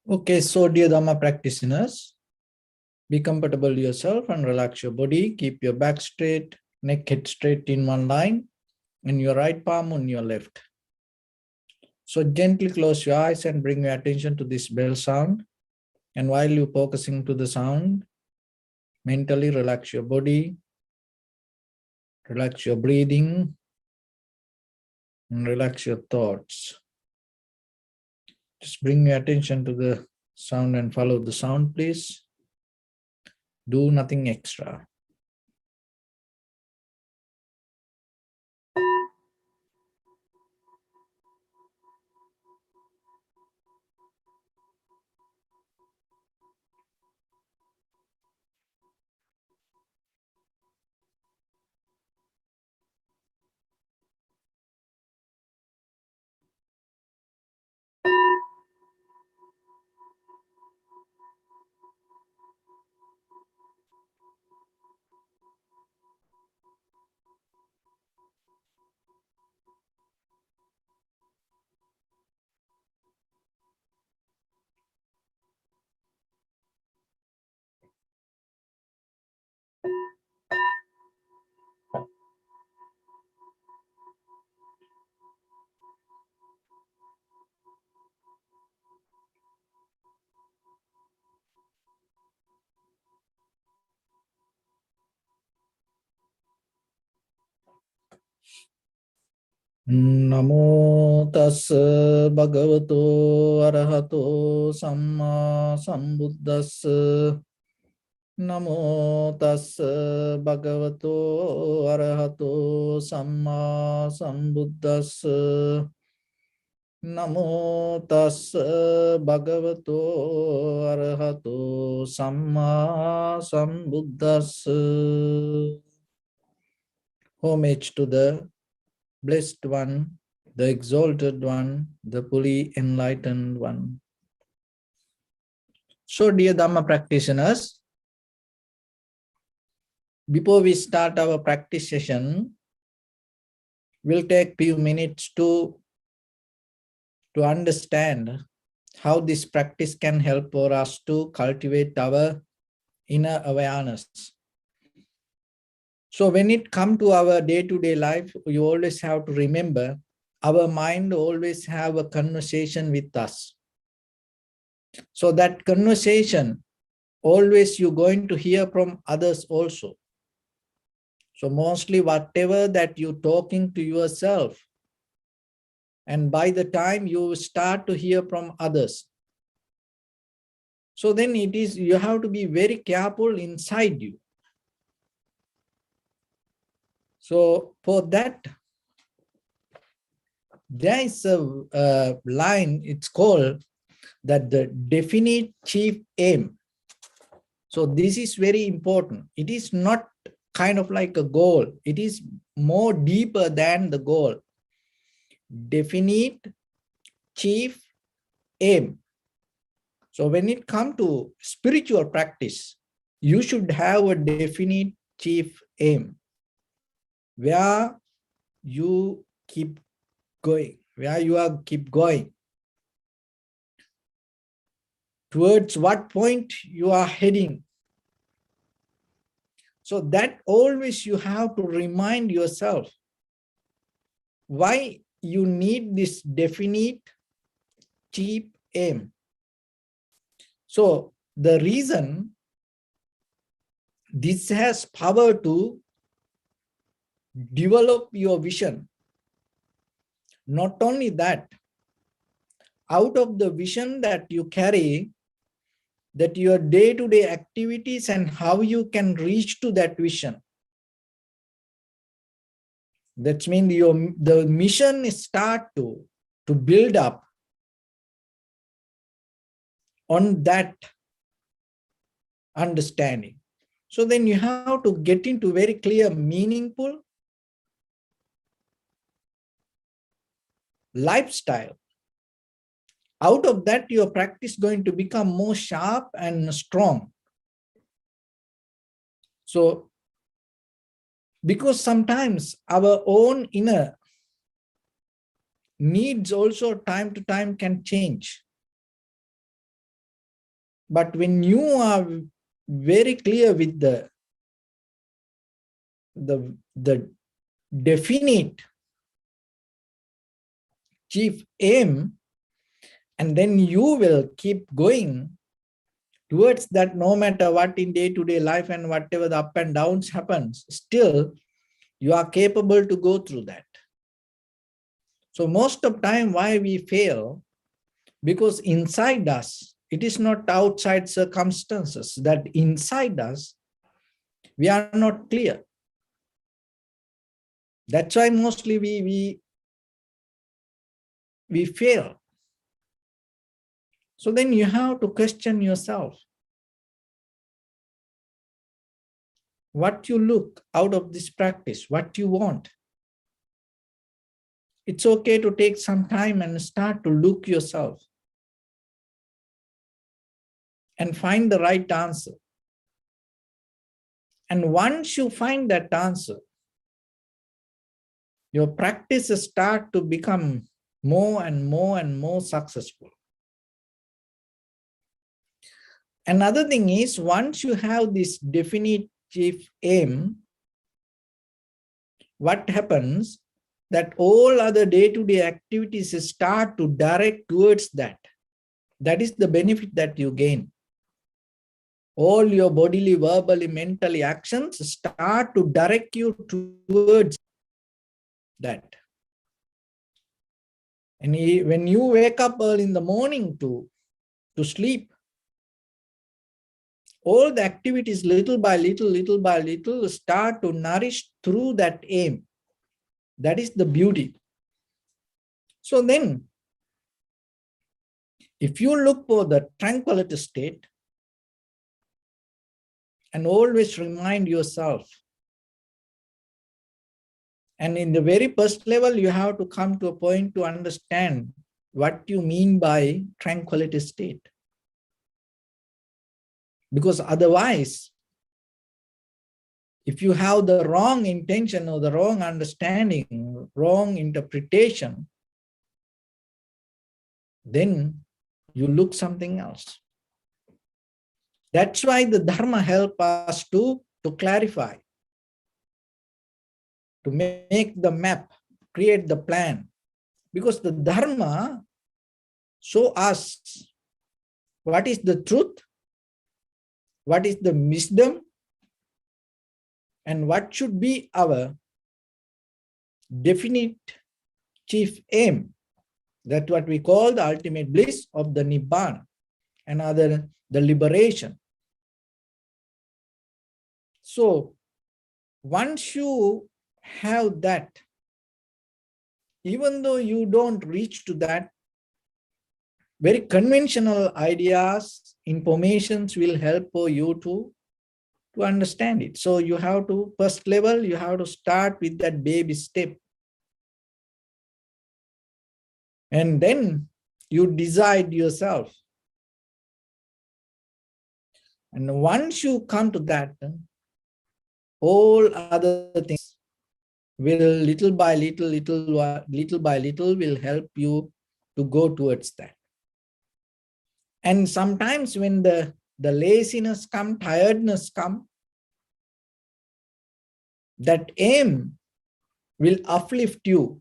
Okay, so dear Dhamma practitioners, be comfortable yourself and relax your body. Keep your back straight, neck head straight in one line, and your right palm on your left. So gently close your eyes and bring your attention to this bell sound. And while you're focusing to the sound, mentally relax your body, relax your breathing, and relax your thoughts. Just bring your attention to the sound and follow the sound, please. Do nothing extra. Namo tassa bhagavato arahato samma sambuddhassa. Namo tassa bhagavato arahato samma sambuddhassa. Namo tassa bhagavato arahato samma sambuddhassa. Homage to the Blessed One, the Exalted One, the fully enlightened One. So, dear Dhamma practitioners, before we start our practice session, we'll take few minutes to understand how this practice can help for us to cultivate our inner awareness. So when it comes to our day-to-day life, you always have to remember our mind always have a conversation with us. So that conversation, always you're going to hear from others also. So mostly whatever that you're talking to yourself, and by the time you start to hear from others, so then it is, you have to be very careful inside you. So for that, there is a line, it's called that the definite chief aim. So this is very important. It is not kind of like a goal. It is more deeper than the goal. Definite chief aim. So when it comes to spiritual practice, you should have a definite chief aim where you keep going, where you are keep going, towards what point you are heading. So that always you have to remind yourself why you need this definite chief aim. So the reason this has power to develop your vision. Not only that, out of the vision that you carry, that your day-to-day activities and how you can reach to that vision. That means the mission start to build up on that understanding. So then you have to get into very clear, meaningful lifestyle. Out of that, your practice is going to become more sharp and strong. So, because sometimes our own inner needs also time to time can change. But when you are very clear with the definite chief aim, and then you will keep going towards that, no matter what in day-to-day life and whatever the up and downs happens, still you are capable to go through that. So most of time why we fail, because inside us, it is not outside circumstances, that inside us, we are not clear. That's why mostly we fail. So then you have to question yourself. What you look out of this practice, what you want. It's okay to take some time and start to look yourself and find the right answer. And once you find that answer, your practices start to become more and more and more successful. Another thing is, once you have this definitive aim, what happens, that all other day-to-day activities start to direct towards that. That is the benefit that you gain. All your bodily, verbally, mentally actions start to direct you towards that. And when you wake up early in the morning to sleep, all the activities little by little start to nourish through that aim. That is the beauty. So then, if you look for the tranquility state, and always remind yourself, and in the very first level, you have to come to a point to understand what you mean by tranquility state. Because otherwise, if you have the wrong intention or the wrong understanding, wrong interpretation, then you look something else. That's why the Dharma helps us to clarify, to make the map, create the plan. Because the Dharma shows us what is the truth, what is the wisdom, and what should be our definite chief aim. That's what we call the ultimate bliss of the Nibbana, and other the liberation. So once you have that, even though you don't reach to that, very conventional ideas, informations will help for you to understand it. So you have to, first level, you have to start with that baby step. And then you decide yourself. And once you come to that, all other things will little by little will help you to go towards that. And sometimes when the laziness come, tiredness come, that aim will uplift you.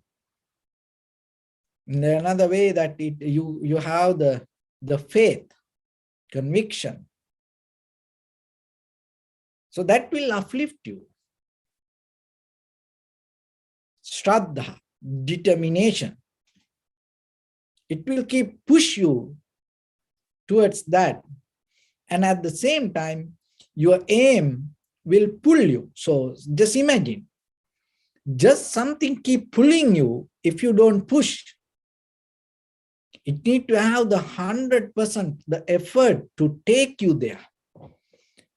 In another way, that you have the faith, conviction. So that will uplift you. Shraddha, determination. It will keep push you towards that. And at the same time, your aim will pull you. So just imagine, just something keep pulling you if you don't push. It need to have the 100% the effort to take you there.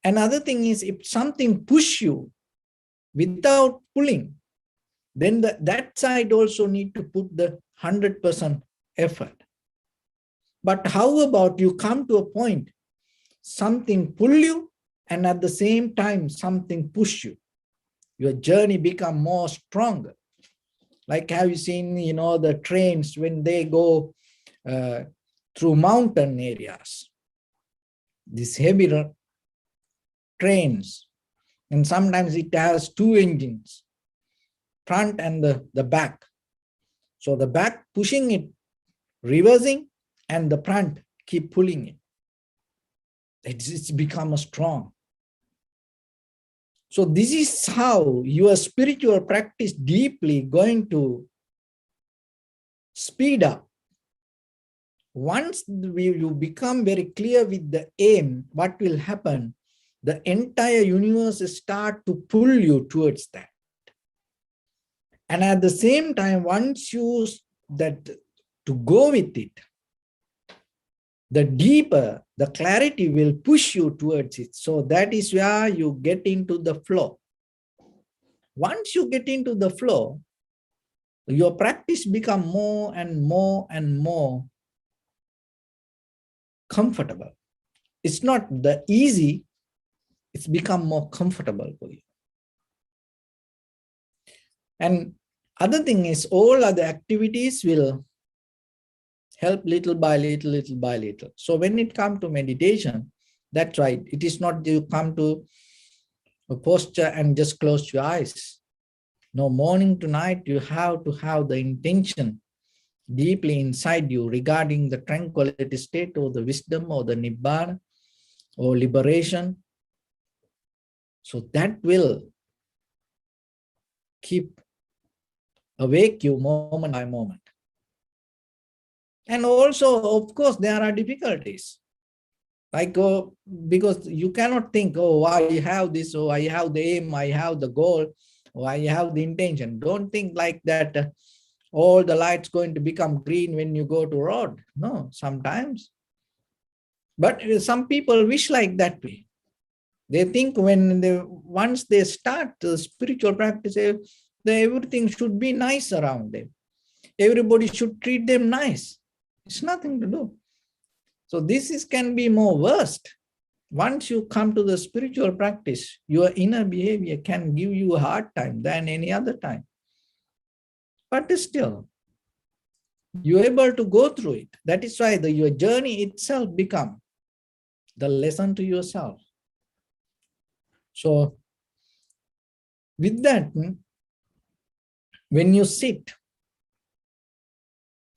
Another thing is, if something push you without pulling, then that side also need to put the 100% effort. But how about you come to a point, something pull you, and at the same time, something push you. Your journey become more stronger. Like, have you seen, the trains when they go through mountain areas? these heavy trains, and sometimes it has two engines, front and the back. So the back pushing it, reversing, and the front keep pulling it. It's become strong. So this is how your spiritual practice deeply going to speed up. Once you become very clear with the aim, what will happen? The entire universe start to pull you towards that. And at the same time, once you that to go with it, the deeper the clarity will push you towards it. So that is where you get into the flow. Once you get into the flow, your practice become more and more and more comfortable. It's not the easy, it's become more comfortable for you. And other thing is all other activities will help little by little, little by little. So when it comes to meditation, that's right. It is not you come to a posture and just close your eyes. No, morning to night, you have to have the intention deeply inside you regarding the tranquility state or the wisdom or the nibbana or liberation. So that will keep awake you moment by moment. And also, of course, there are difficulties. Like, because you cannot think, oh, I have this, oh, I have the aim, I have the goal, or I have the intention. Don't think like that all the lights going to become green when you go to road. No, sometimes. But some people wish like that way. They think once they start the spiritual practice, everything should be nice around them. Everybody should treat them nice. It's nothing to do. So this can be more worst. Once you come to the spiritual practice, your inner behavior can give you a hard time than any other time. But still, you're able to go through it. That is why your journey itself becomes the lesson to yourself. So with that, when you sit,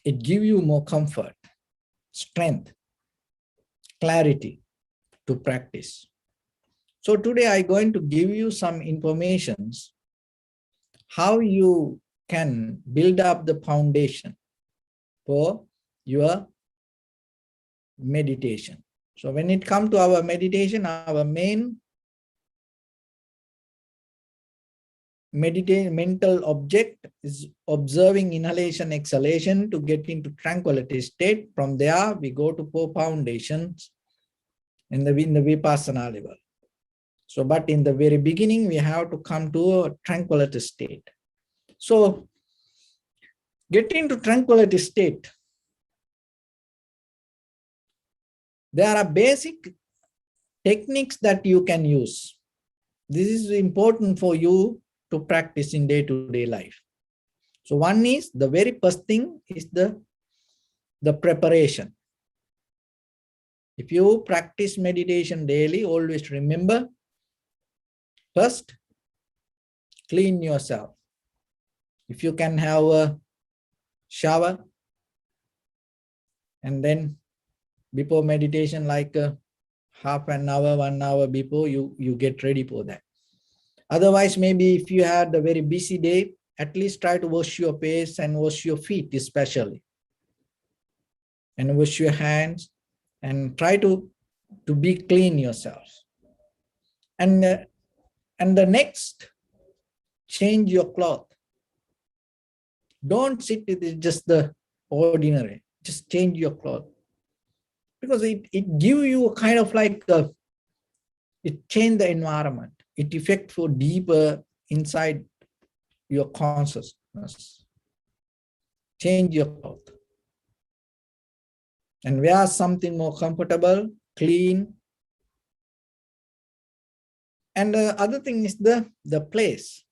it gives you more comfort, strength, clarity to practice. So today I'm going to give you some informations how you can build up the foundation for your meditation. So when it comes to our meditation, our main mental object is observing inhalation, exhalation to get into tranquility state. From there, we go to 4 foundations in the Vipassana level. So, but in the very beginning, we have to come to a tranquility state. So, get into tranquility state. There are basic techniques that you can use. This is important for you to practice in day-to-day life. So one is, the very first thing is the preparation. If you practice meditation daily, always remember, first, clean yourself. If you can have a shower, and then before meditation, like half an hour, 1 hour before, you get ready for that. Otherwise, maybe if you had a very busy day, at least try to wash your face and wash your feet especially. And wash your hands and try to be clean yourself. And the next, change your cloth. Don't sit with just the ordinary, just change your cloth. Because it gives you a kind of like, it change the environment. It affects for deeper inside your consciousness. Change your cloth. And wear something more comfortable, clean. And the other thing is the place.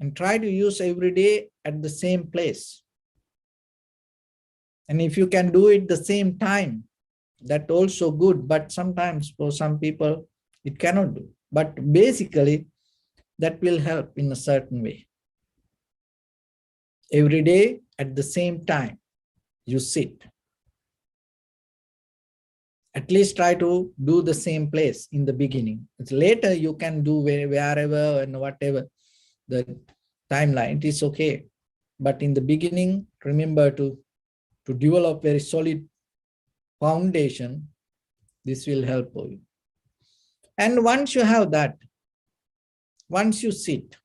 And try to use every day at the same place. And if you can do it the same time, That also good, but sometimes for some people it cannot do. But basically, that will help in a certain way. Every day at the same time, you sit. At least try to do the same place in the beginning. It's later you can do wherever and whatever the timeline, it is okay. But in the beginning, remember to develop very solid foundation. This will help you. And once you have that, once you sit,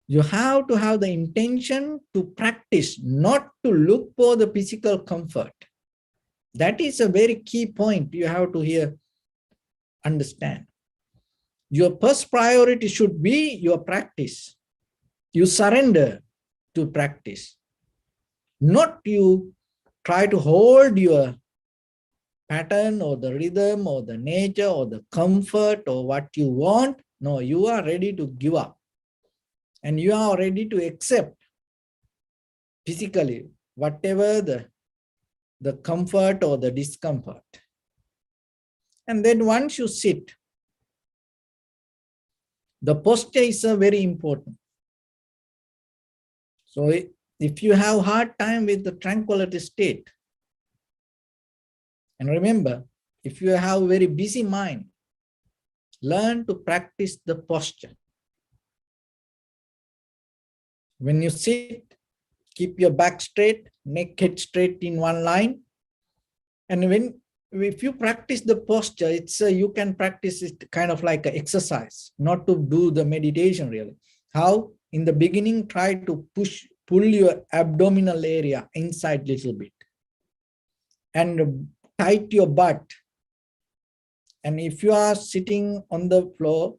you have to have the intention to practice, not to look for the physical comfort. That is a very key point you have to here understand. Your first priority should be your practice. You surrender to practice, not you try to hold your pattern or the rhythm or the nature or the comfort or what you want. No, you are ready to give up. And you are ready to accept physically whatever the comfort or the discomfort. And then once you sit, the posture is very important. So if you have hard time with the tranquility state, and remember, if you have a very busy mind, learn to practice the posture. When you sit, keep your back straight, neck head straight in one line. And if you practice the posture, it's you can practice it kind of like an exercise, not to do the meditation really. How? In the beginning, try to pull your abdominal area inside a little bit and tight your butt. And if you are sitting on the floor,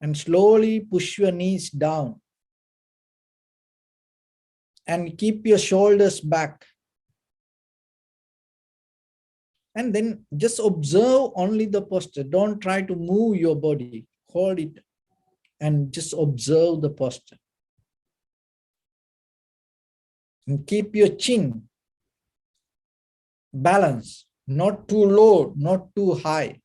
and slowly push your knees down and keep your shoulders back. And then just observe only the posture. Don't try to move your body. Hold it and just observe the posture. And keep your chin balanced, not too low, not too high.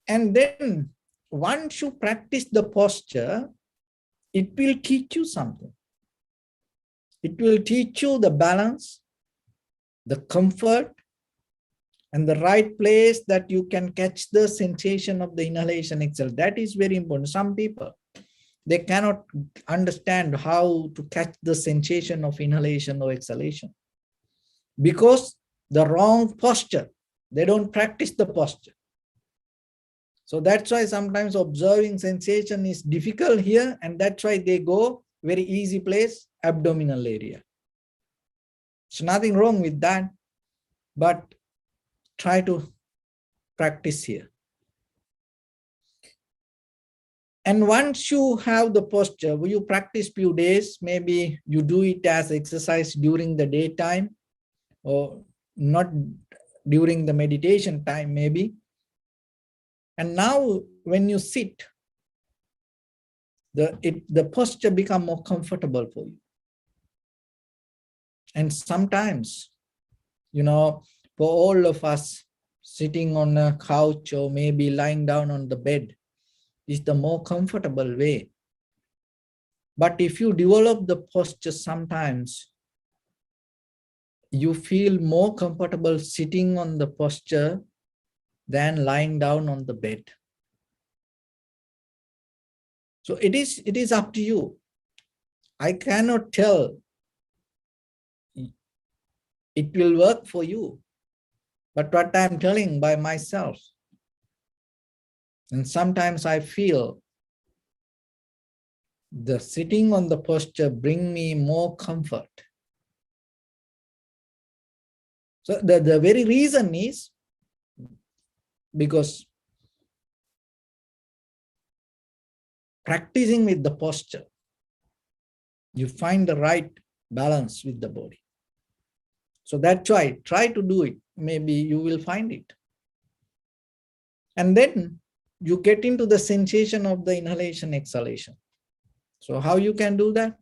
And then once you practice the posture, it will teach you something. It will teach you the balance, the comfort, and the right place that you can catch the sensation of the inhalation exhale. That is very important. Some people, they cannot understand how to catch the sensation of inhalation or exhalation because the wrong posture. They don't practice the posture. So that's why sometimes observing sensation is difficult here, and that's why they go very easy place, abdominal area. There's nothing wrong with that, but try to practice here. And once you have the posture, you practice few days, maybe you do it as exercise during the daytime or not during the meditation time maybe. And now when you sit, the posture become more comfortable for you. And sometimes, for all of us, sitting on a couch or maybe lying down on the bed is the more comfortable way. But if you develop the posture, sometimes you feel more comfortable sitting on the posture than lying down on the bed. So it is up to you. I cannot tell it will work for you, but what I'm telling by myself. And sometimes I feel the sitting on the posture bring me more comfort. So the very reason is because practicing with the posture, you find the right balance with the body. So that's why try to do it. Maybe you will find it. And then you get into the sensation of the inhalation, exhalation. So how you can do that?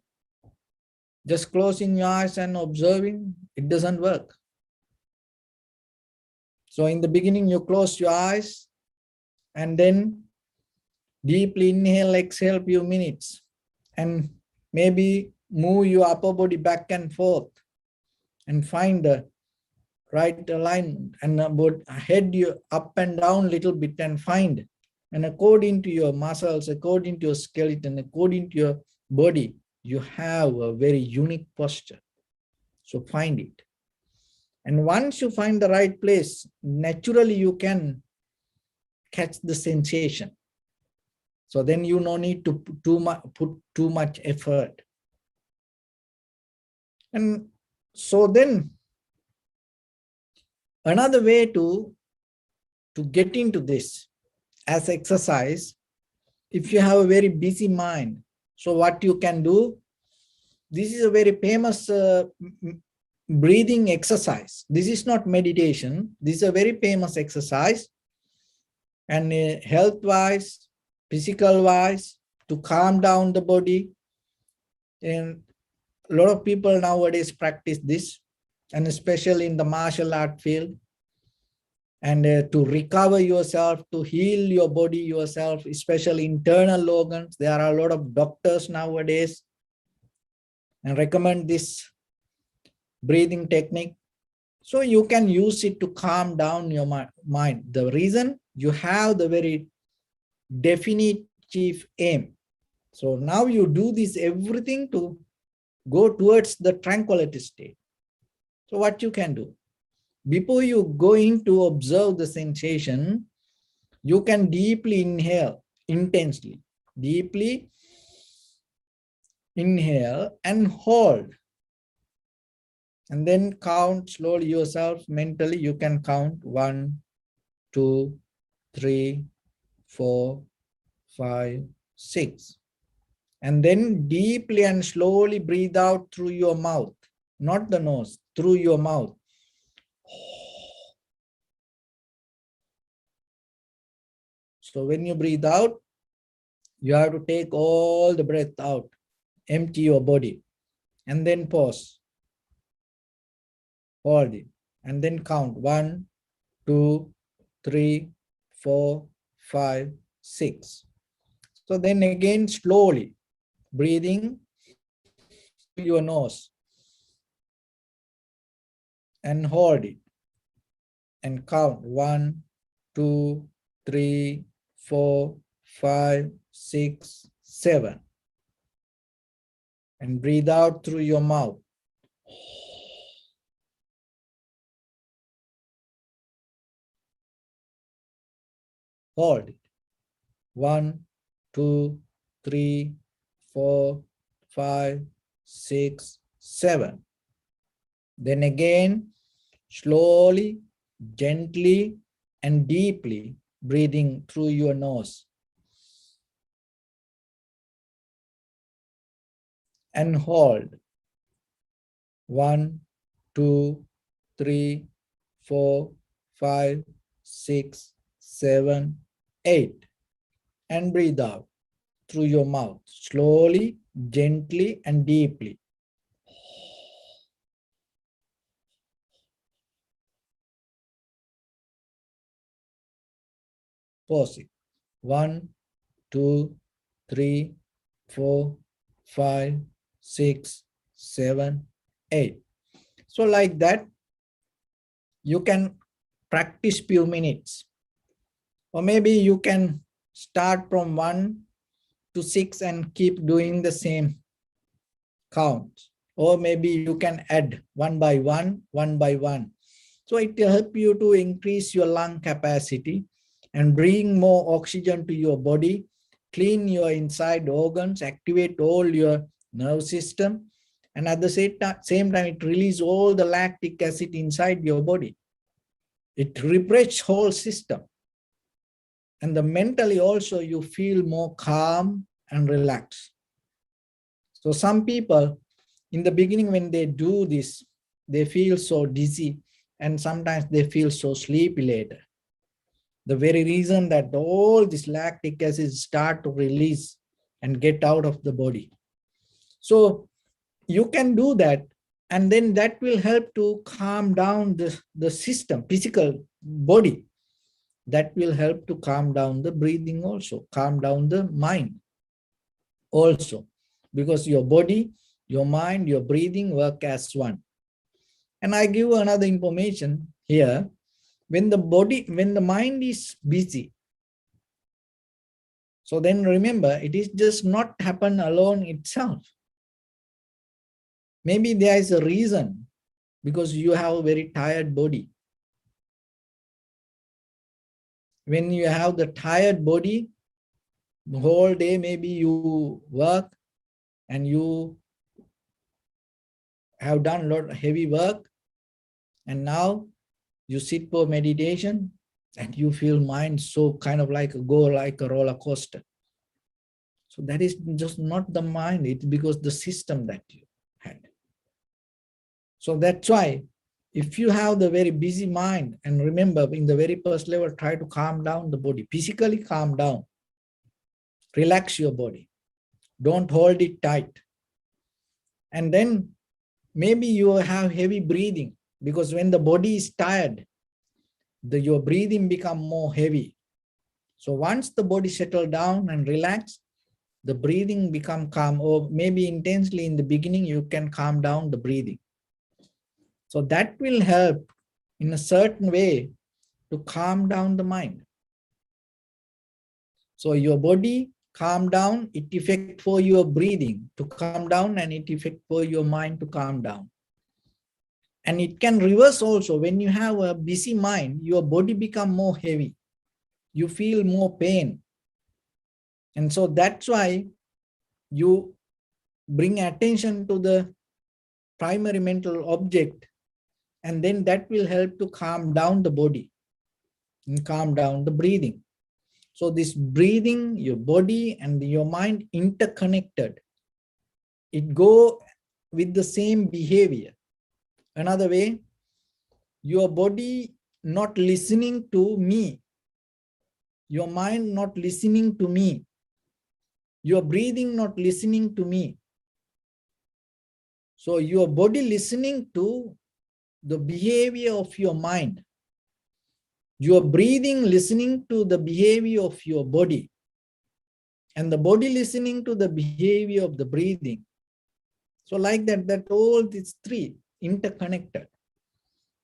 Just closing your eyes and observing, it doesn't work. So in the beginning, you close your eyes and then deeply inhale, exhale few minutes, and maybe move your upper body back and forth and find the right alignment, and head you up and down a little bit and find. And according to your muscles, according to your skeleton, according to your body, you have a very unique posture. So find it. And once you find the right place, naturally you can catch the sensation. So then you no need to put too much effort. And so then another way to get into this as exercise, if you have a very busy mind, so what you can do, this is a very famous breathing exercise. This is not meditation. This is a very famous exercise. And health-wise, physical-wise, to calm down the body. And a lot of people nowadays practice this, and especially in the martial art field. And to recover yourself, to heal your body yourself, especially internal organs. There are a lot of doctors nowadays and recommend this breathing technique. So you can use it to calm down your mind. The reason, you have the very definite chief aim. So now you do this everything to go towards the tranquility state. So what you can do, before you go in to observe the sensation, you can deeply inhale, intensely, deeply inhale and hold. And then count slowly yourself mentally. You can count 1, 2, 3, 4, 5, 6. And then deeply and slowly breathe out through your mouth, not the nose, through your mouth. So when you breathe out, you have to take all the breath out, empty your body, and then pause. Hold it, and then count 1, 2, 3, 4, 5, 6. So then again, slowly breathing through your nose and hold it and count 1, 2, 3, 4, 5, 6, 7. And breathe out through your mouth. Hold it. 1, 2, 3, 4, 5, 6, 7. Then again, slowly, gently, and deeply breathing through your nose. And hold. 1, 2, 3, 4, 5, 6, 7, 8. And breathe out through your mouth, slowly, gently, and deeply. Pause it. 1, 2, 3, 4, 5, 6, 7, 8. So like that, you can practice few minutes. Or maybe you can start from 1 to 6 and keep doing the same count. Or maybe you can add 1 by 1, 1 by 1. So it will help you to increase your lung capacity and bring more oxygen to your body, clean your inside organs, activate all your nerve system, and at the same time, it releases all the lactic acid inside your body. It refreshes whole system. And the mentally also you feel more calm and relaxed. So some people in the beginning when they do this, they feel so dizzy and sometimes they feel so sleepy later. The very reason that all this lactic acid start to release and get out of the body. So you can do that, and then that will help to calm down the system, physical body. That will help to calm down the breathing also, calm down the mind also, because your body, your mind, your breathing work as one. And I give another information here. When the mind is busy, so then remember, it is just not happen alone itself. Maybe there is a reason, because you have a very tired body. When you have the tired body, the whole day maybe you work and you have done a lot of heavy work, and now you sit for meditation and you feel mind so kind of like go like a roller coaster. So that is just not the mind, it's because the system that you had. So that's why if you have the very busy mind, and remember in the very first level, try to calm down the body, physically calm down, relax your body, don't hold it tight. And then maybe you have heavy breathing, because when the body is tired, your breathing become more heavy. So once the body settle down and relax, the breathing become calm, or maybe intensely in the beginning, you can calm down the breathing. So that will help in a certain way to calm down the mind. So your body calm down, it effect for your breathing to calm down, and it effect for your mind to calm down. And it can reverse also. When you have a busy mind, your body become more heavy. You feel more pain. And so that's why you bring attention to the primary mental object, and then that will help to calm down the body and calm down the breathing. So this breathing, your body and your mind interconnected. It go with the same behavior. Another way, your body not listening to me, your mind not listening to me, your breathing not listening to me. So your body listening to the behavior of your mind, your breathing listening to the behavior of your body, and the body listening to the behavior of the breathing. So like that all these three interconnected.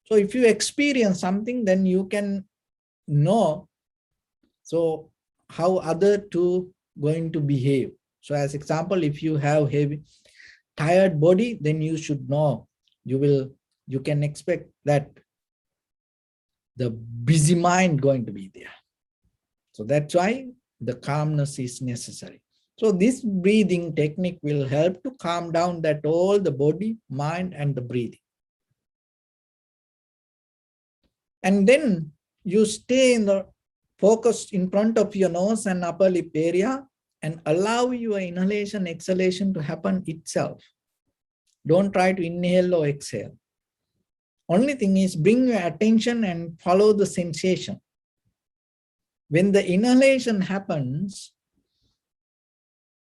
So if you experience something, then you can know so how other two going to behave. So as example, if you have heavy tired body, then you should know, you can expect that the busy mind going to be there. So that's why the calmness is necessary. So this breathing technique will help to calm down that all the body, mind, and the breathing. And then you stay in the focus in front of your nose and upper lip area, and allow your inhalation, exhalation to happen itself. Don't try to inhale or exhale. Only thing is bring your attention and follow the sensation. When the inhalation happens,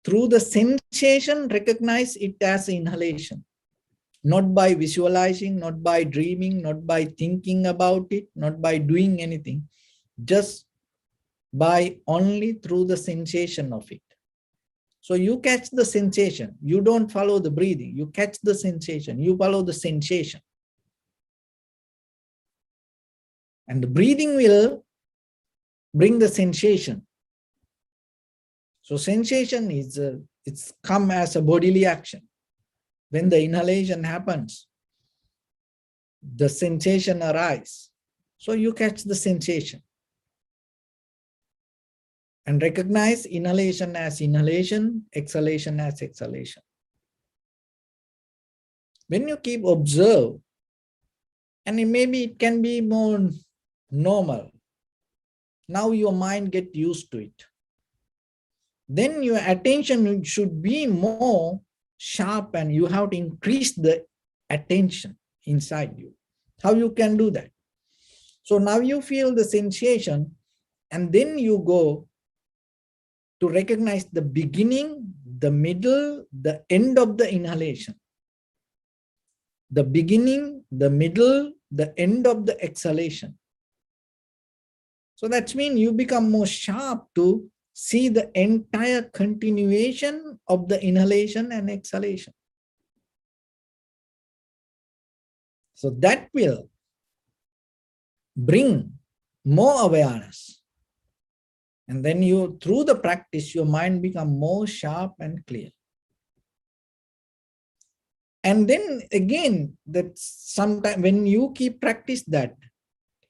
through the sensation, recognize it as inhalation. Not by visualizing, not by dreaming, not by thinking about it, not by doing anything, just by only through the sensation of it. So you catch the sensation, you don't follow the breathing, you catch the sensation, you follow the sensation. And the breathing will bring the sensation. So sensation is, it's come as a bodily action. When the inhalation happens, the sensation arises. So you catch the sensation. And recognize inhalation as inhalation, exhalation as exhalation. When you keep observe, and maybe it can be more normal. Now your mind get used to it. Then your attention should be more sharp, and you have to increase the attention inside you. How you can do that? So now you feel the sensation, and then you go to recognize the beginning, the middle, the end of the inhalation. the beginning, the middle, the end of the exhalation. So that means you become more sharp to see the entire continuation of the inhalation and exhalation. So that will bring more awareness. And then you, through the practice, your mind become more sharp and clear. And then again, that sometime when you keep practice that,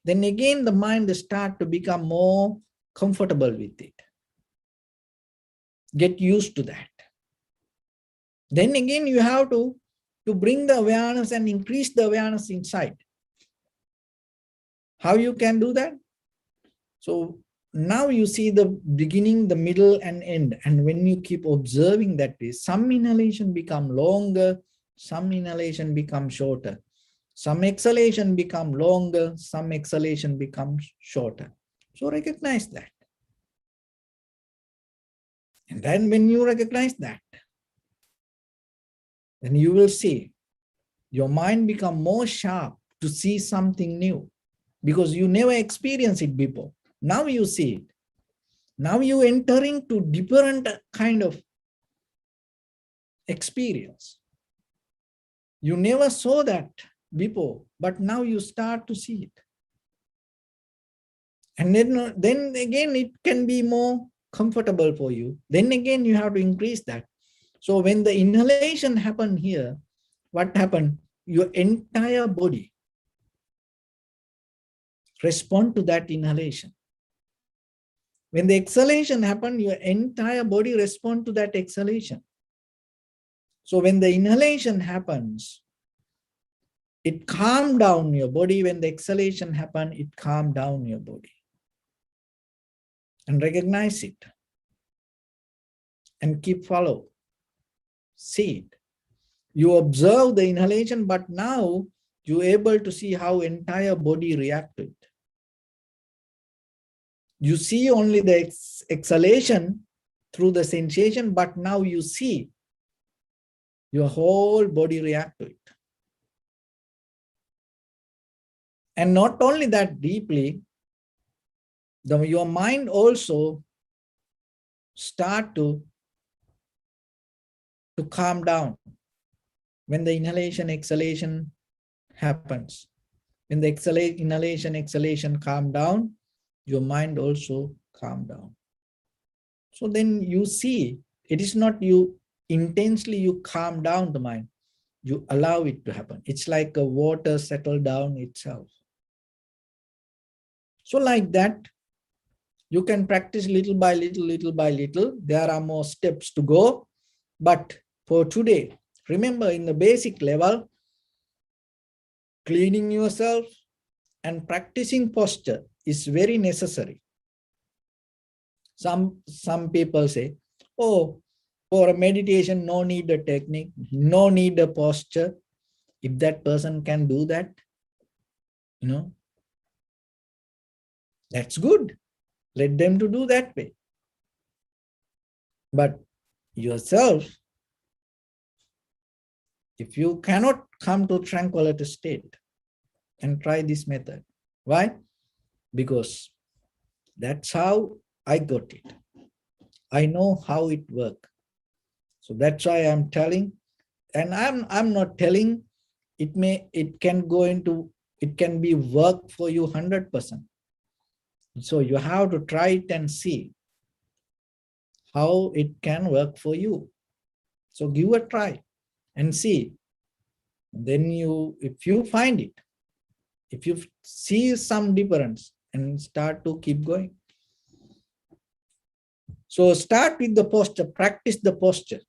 then again the mind start to become more comfortable with it. Get used to that. Then again you have to bring the awareness and increase the awareness inside. How you can do that? So now you see the beginning, the middle and end. And when you keep observing that way, some inhalation become longer, some inhalation become shorter. Some exhalation become longer, some exhalation becomes shorter. So recognize that. And then when you recognize that, then you will see your mind become more sharp to see something new because you never experienced it before. Now you see it. Now you entering to different kind of experience. You never saw that before, but now you start to see it. And then again, it can be more comfortable for you. Then again, you have to increase that. So when the inhalation happened here, what happened? Your entire body respond to that inhalation. When the exhalation happened, your entire body respond to that exhalation. So when the inhalation happens, it calm down your body. When the exhalation happens, it calm down your body. And recognize it. And keep follow. See it. You observe the inhalation, but now you're able to see how entire body react to it. You see only the exhalation through the sensation, but now you see your whole body react to it. And not only that deeply, your mind also start to calm down when the inhalation, exhalation happens. When the inhalation, exhalation calm down, your mind also calm down. So then you see, it is not you intensely you calm down the mind, you allow it to happen. It's like a water settle down itself. So like that, you can practice little by little, little by little. There are more steps to go. But for today, remember in the basic level, cleaning yourself and practicing posture is very necessary. Some people say, oh, for a meditation, no need a technique, no need a posture. If that person can do that, that's good. Let them to do that way. But yourself, if you cannot come to tranquility state, and try this method. Why? Because that's how I got it. I know how it works. So that's why I'm telling, and I'm not telling it can be work for you 100%. So you have to try it and see how it can work for you. So give a try and see. Then if you find it, if you see some difference, and start to keep going. So start with the posture, practice the posture.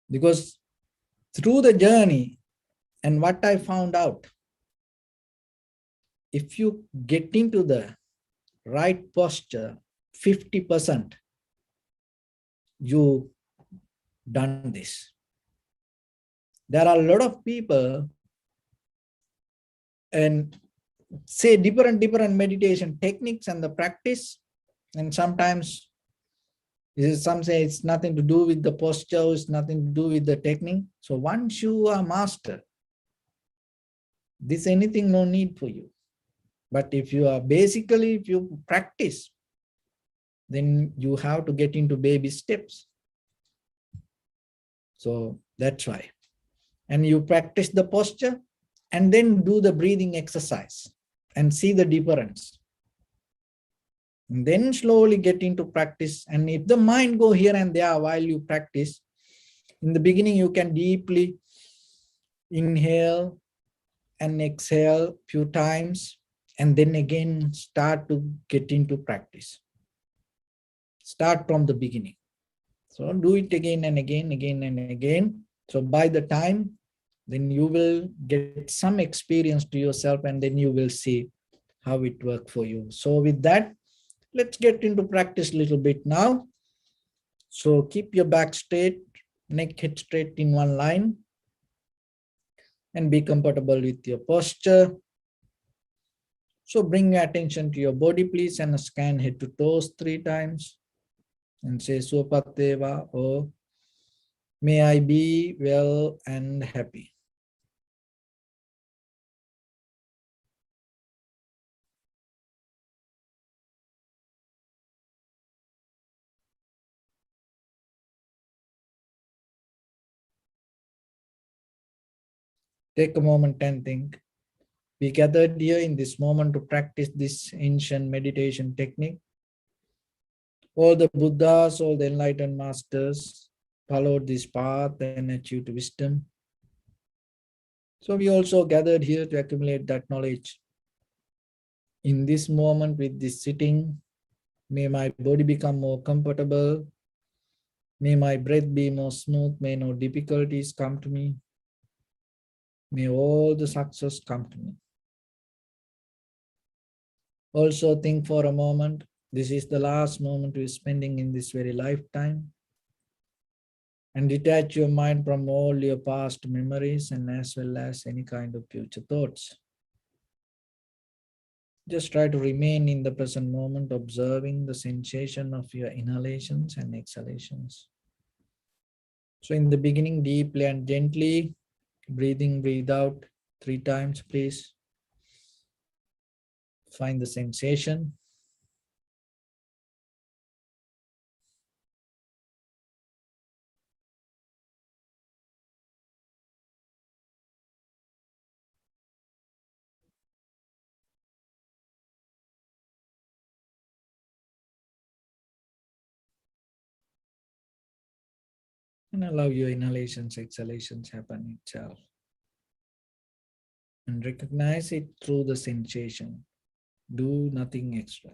Because through the journey and what I found out, if you get into the right posture, 50%, you done this. There are a lot of people and say different meditation techniques and the practice, and sometimes Some say it's nothing to do with the posture, it's nothing to do with the technique. So once you are master, this anything no need for you. But if you are basically, if you practice, then you have to get into baby steps. So that's why. And you practice the posture and then do the breathing exercise and see the difference. And then slowly get into practice. And if the mind go here and there while you practice, in the beginning you can deeply inhale and exhale few times, and then again start to get into practice. Start from the beginning. So do it again and again, again and again. So by the time, then you will get some experience to yourself, and then you will see how it worked for you. So with that, let's get into practice a little bit now. So keep your back straight, neck head straight in one line, and be comfortable with your posture. So bring your attention to your body, please, and scan head to toes 3 times. And say Swapateva, or may I be well and happy. Take a moment and think. We gathered here in this moment to practice this ancient meditation technique. All the Buddhas, all the enlightened masters followed this path and achieved wisdom. So we also gathered here to accumulate that knowledge. In this moment with this sitting, may my body become more comfortable. May my breath be more smooth. May no difficulties come to me. May all the success come to me. Also think for a moment, this is the last moment we're spending in this very lifetime. And detach your mind from all your past memories and as well as any kind of future thoughts. Just try to remain in the present moment, observing the sensation of your inhalations and exhalations. So in the beginning, deeply and gently, breathe out 3 times, please. Find the sensation. And allow your inhalations, exhalations happen itself. And recognize it through the sensation. Do nothing extra.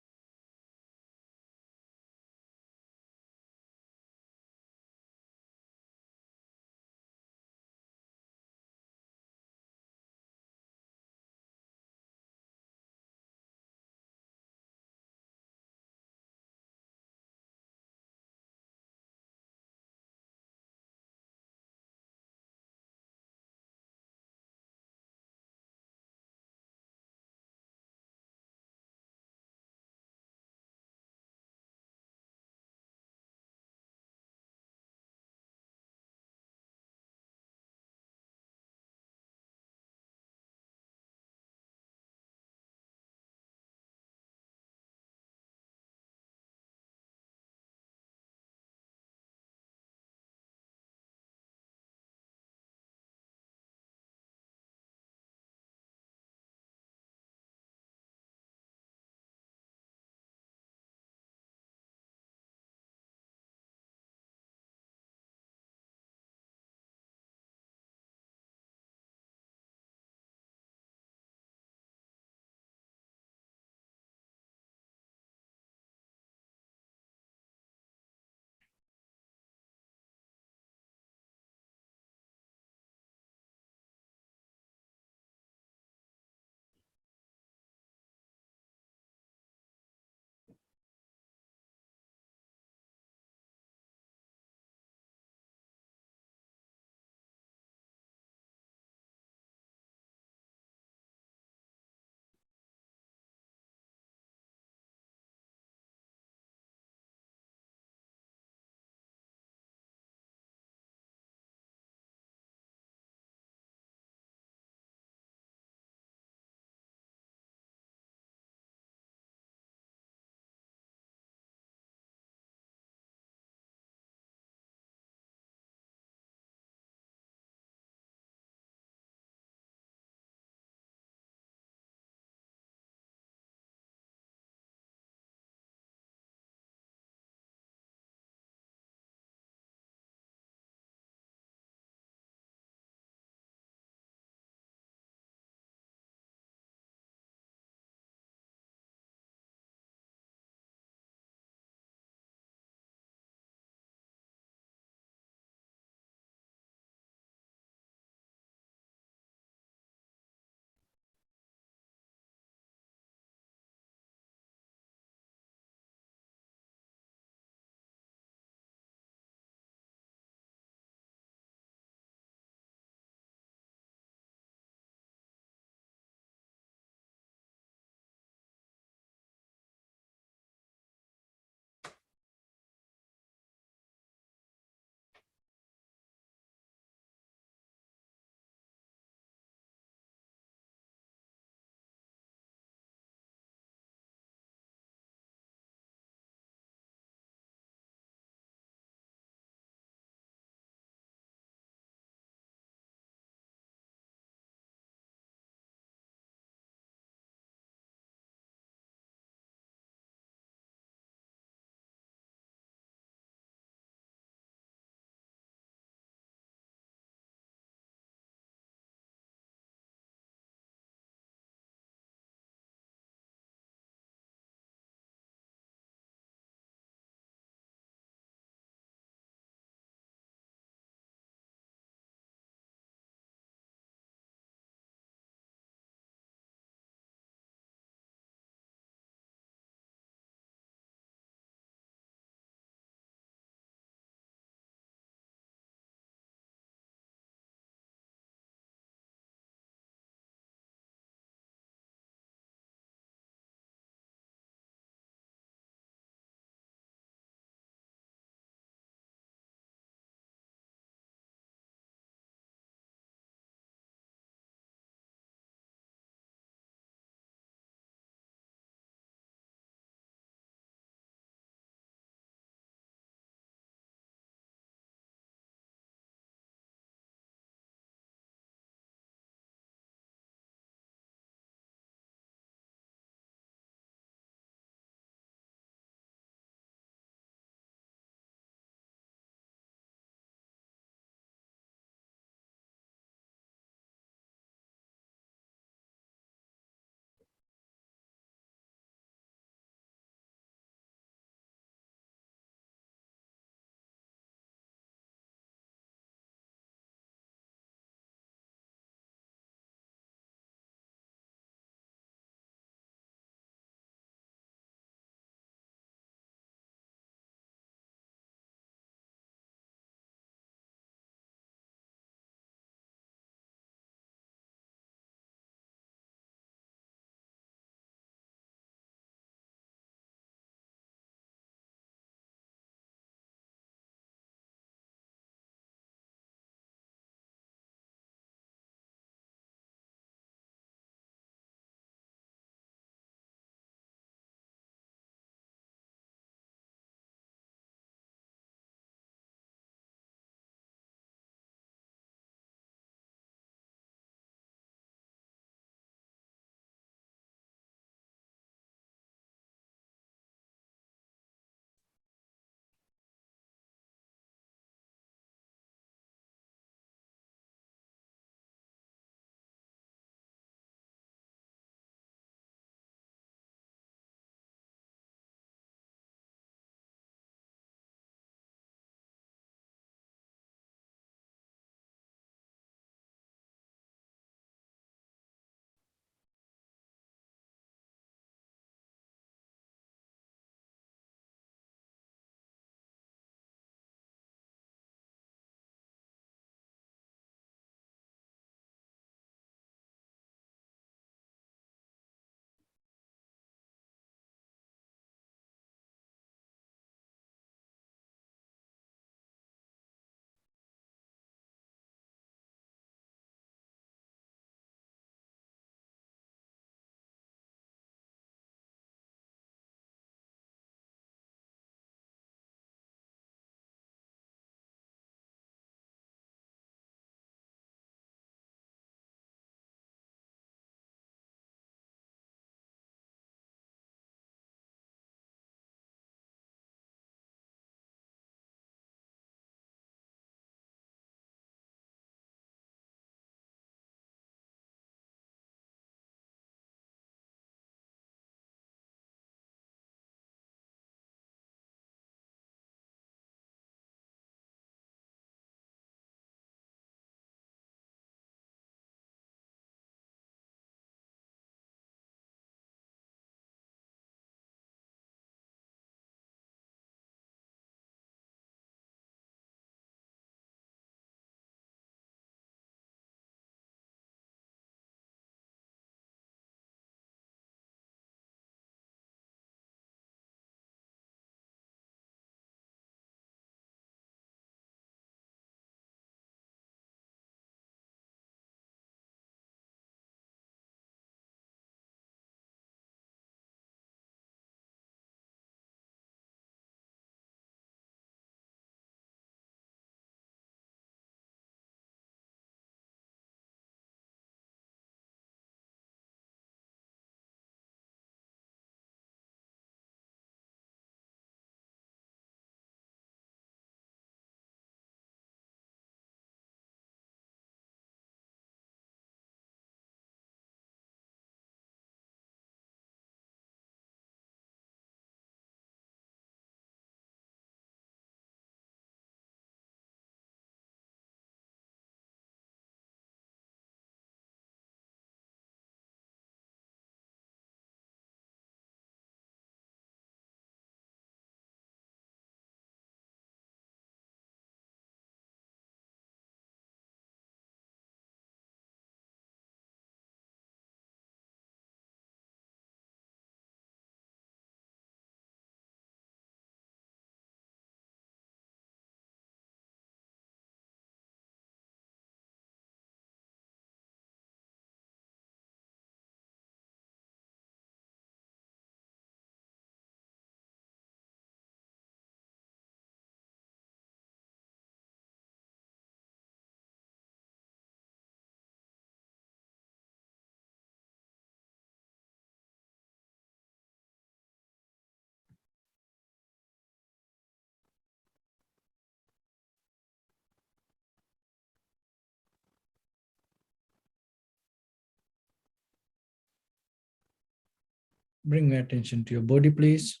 Bring your attention to your body, please.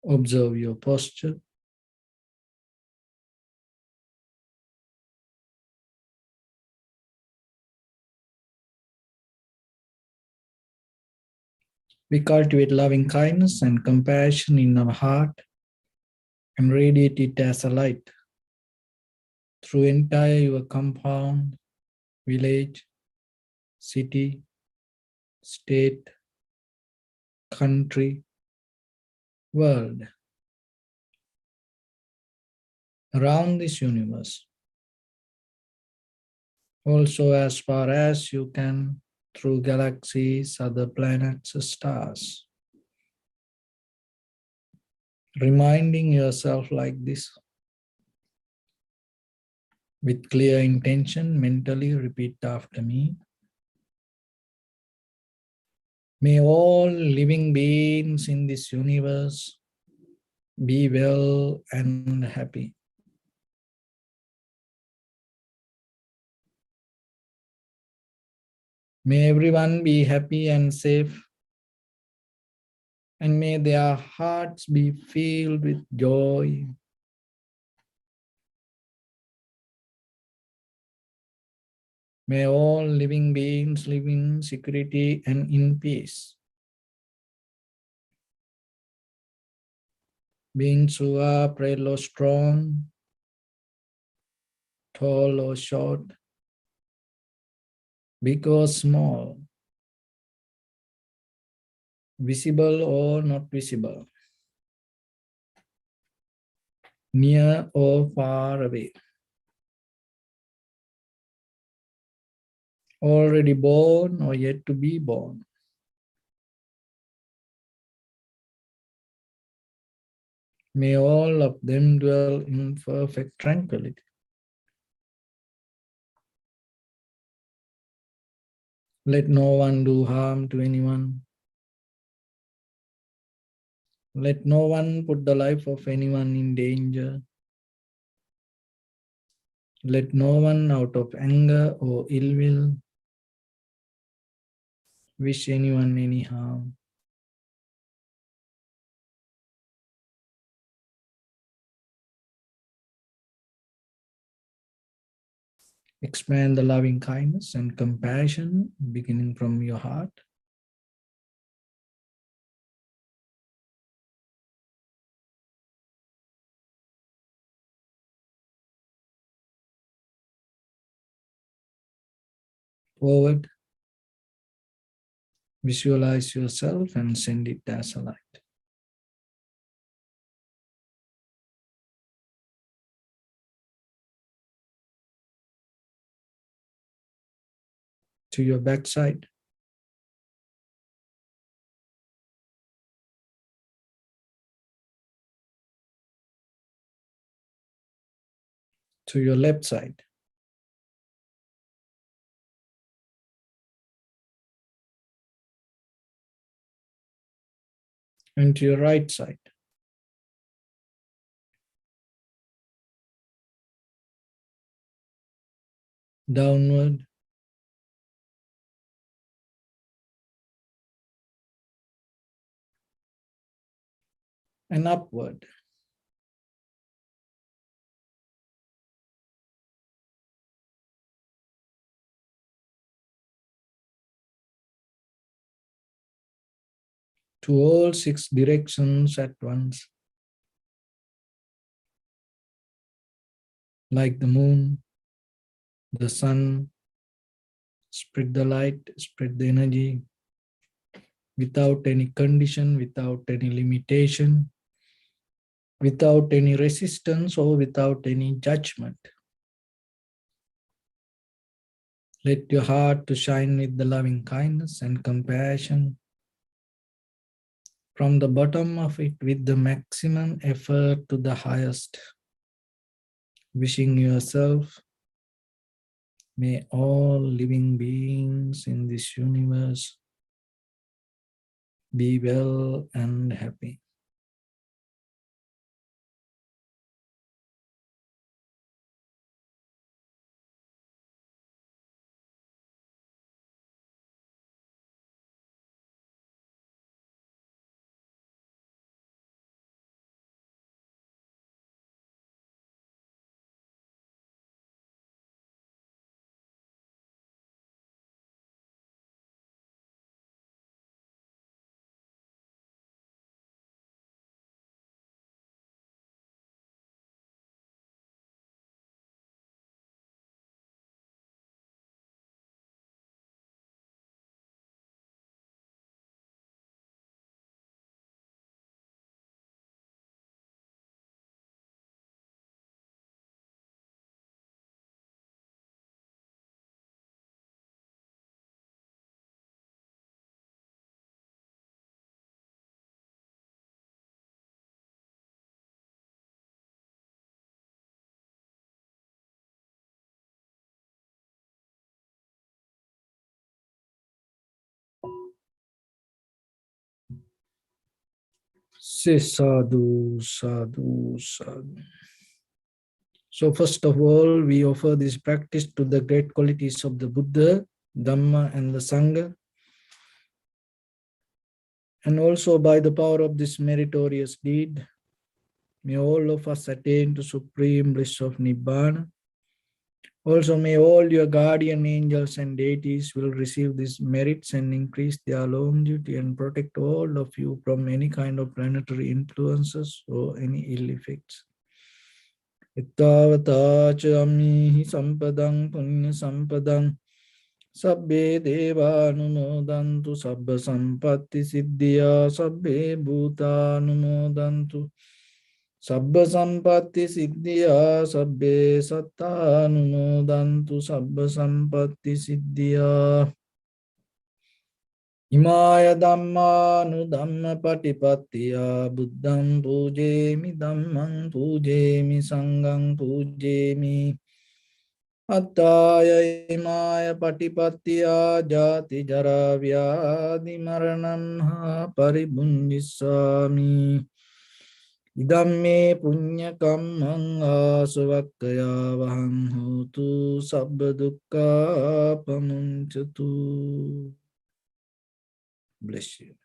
Observe your posture. We cultivate loving kindness and compassion in our heart and radiate it as a light through entire your compound, village, city, state, country, world, around this universe. Also as far as you can through galaxies, other planets, stars. Reminding yourself like this. With clear intention, mentally repeat after me. May all living beings in this universe be well and happy. May everyone be happy and safe, and may their hearts be filled with joy. May all living beings live in security and in peace. Beings who are frail or strong, tall or short, big or small, visible or not visible, near or far away, already born or yet to be born. May all of them dwell in perfect tranquility. Let no one do harm to anyone. Let no one put the life of anyone in danger. Let no one out of anger or ill will wish anyone any harm. Expand the loving kindness and compassion beginning from your heart. Forward. Visualize yourself and send it as a light. To your backside. To your left side. And to your right side. Downward. And upward. To all 6 directions at once. Like the moon, the sun, spread the light, spread the energy without any condition, without any limitation, without any resistance or without any judgment. Let your heart to shine with the loving kindness and compassion from the bottom of it with the maximum effort to the highest. Wishing yourself, may all living beings in this universe be well and happy. Say sadhu, sadhu, sadhu. So first of all, we offer this practice to the great qualities of the Buddha, Dhamma, and the Sangha. And also by the power of this meritorious deed, may all of us attain to supreme bliss of Nibbana. Also may all your guardian angels and deities will receive these merits and increase their longevity and protect all of you from any kind of planetary influences or any ill effects. Ittavata chamihi sampadang punya sampadang sabbe deva anumodantu sabba sampatti siddhya sabbe bhuta anumodantu sabba sampatti siddhya sabbe satta anumodantu sabba sampatti siddhya imaya dhamma nu dhamma patipattiya buddham pujemi dhammam pujemi sangham pujemi Attaya imaya patipattiya jati jara vyadi maranam ha paribundissami idamme punya kammang asavakkaya vaham hotu sabba dukkha pamuncatu. Bless you.